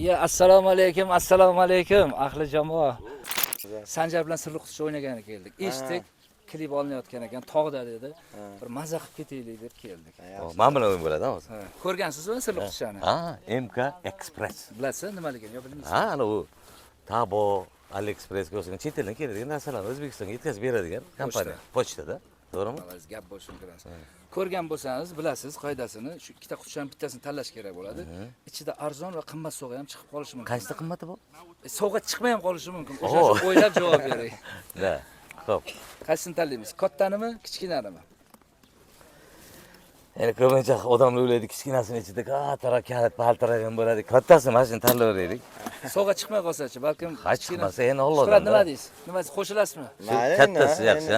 Ya assalomu alaykum ahli jamoa. Sanjar bilan sirli quticha o'ynagan keldik. Eshitdik, klip olinayotgan ekan, tog'da dedi. Bir maza qilib ketaylik deb keldik. Men bilan o'yin bo'ladi hozir. Ko'rgansizmi sirli qutichani? Ha, MK Express. Bilasiz nimaligini yo bilmaysiz? Ha, ana u Tabo, AliExpress ko'rsan, chet eldan keladigan narsalarni O'zbekistonga yetkazib beradigan kompaniya, pochtada. To'g'rimi? Siz gap bo'lishini ko'rasiz. Ko'rgan bo'lsangiz, bilasiz qoidasini. Shu ikkita qutichaning bittasini tanlash kerak bo'ladi. Ichida arzon va qimmat sovg'a ham chiqib qolishi mumkin. Qancha qimmati bu? Sovg'a chiqmay ham qolishi mumkin. O'sha o'ylab javob bering. Da. Xo'p. Qaysini tanlaymiz? Kattanimi, kichkinanimi? Endi ko'pincha odamlar o'ylaydi, kichkinasini ichida kattaroq kalit paltiragan bo'ladi. Kattasini mana shuni tanlayveraylik. Sovg'a chiqmay qolsa-chi, balkim Chiqmasa endi Allohdan. Shuhrat nima deysiz? Nima qo'shilasizmi? Kattasi yaxshi.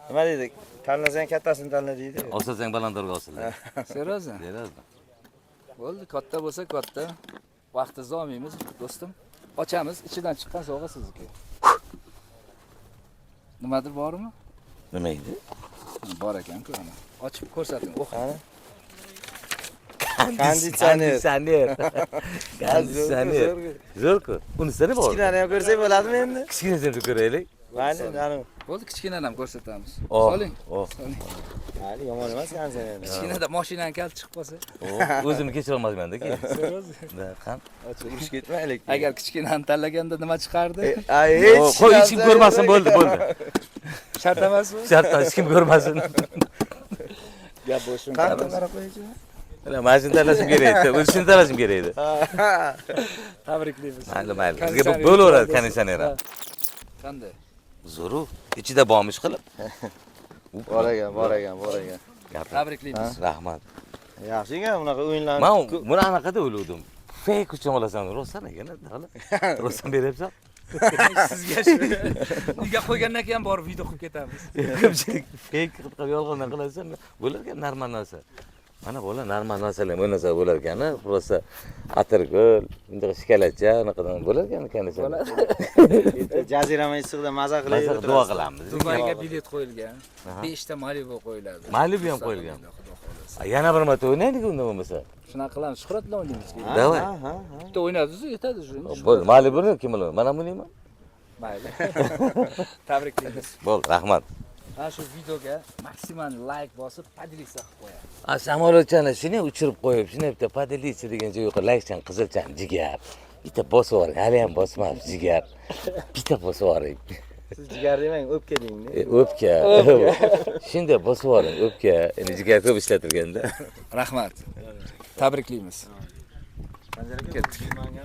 Nima deydi? Tanlasang kattasini tanla deydi. Olsang balandorga olsinlar. Seryozni? Seryozni. Bo'ldi, katta bo'lsa katta. Vaqtingizni olmaymiz, do'stim. Ochamiz, ichidan chiqqan sovg'a sizniki. Nimadir bormi? Nima edi? Bor ekan-ku ana. Ochib ko'rsating, o'qing. Konditsioner. Konditsioner. Zo'rku. Unisi nima bor? Kichkinani ham ko'rsak bo'ladimi endi? Kichkinasini ko'raylik. Mayli, mana. Bo'ldi, kichkinani ham ko'rsatamiz. Soling. Soling. Mayli, yomon emas konditsioner. Kichkinada mashinani kaliti chiqib qolsa. O'zimni kechira olmayman-da keyin. Seryozni? Da, qan. Urush ketmaylik. Agar kichkinani tanlaganda nima chiqardi? Hech Qo'y hech kim ko'rmasin, bo'ldi. Shart emasmi? Shart, hech kim ko'rmasin. Gap bo'lsin. Qanday qarab qo'ychi? Mana shuni tanlashim kerak edi. O'zini tanlashim kerak edi. Tabriklaymiz. Mayli. Bizga bo'laveradi konditsioner ham. Qanday? Zo'ru. Ichida bormish qilib. Bor ekan. Tabriklaymiz. Rahmat. Yaxshi-ku bunaqa o'yinlarni. Men buni anaqada o'yladim. Fake uchun olasan, rostdan ekan, hali. Rostdan beryapsan. Sizga shu. Uyga qo'ygandan keyin borib video qilib ketamiz. Ko'pchilik fake qilib yolg'ondan qilasan, bo'lar-ekan normal narsa. Mana bo'lar normal narsalar, bu narsa bo'lar ekan, просто atirgul, bunday shikalacha, unaqadan bo'lar ekan konditsioner. Jazirama issiqda maza qilaylik. Duo qilamiz. Dubayga bilet qo'yilgan. 5 ta Malibu qo'yiladi. Malibu ham qo'yilgan. Yana bir marta o'ynaylik unda bo'lmasa. Shunaqa qilamiz, Shuhrat bilan o'ynaymiz. Davay. Bitta o'ynadiz-ku, yetadi shu. Bo'ldi, Malibuni kim bilan? Mana buniymi? Mayli. Tabriklaymiz. Bo'ldi, rahmat. Mana shu videoga maksimal like bosib, podelitsiya qilib qo'yamiz. Samolyotchani shuni uchirib qo'yib, shuni bitta podelitsiya degan joyga laykchan, qizilchan, jigar. Bitta bosib yuboring, hali ham bosmabsiz jigar. Bitta bosib yuboring. Siz jigar demang, o'pka deng. O'pka. Shunday bosib yuboring, o'pka. Endi jigar ko'p ishlatilganda. Rahmat. Tabriklaymiz. Ketdik.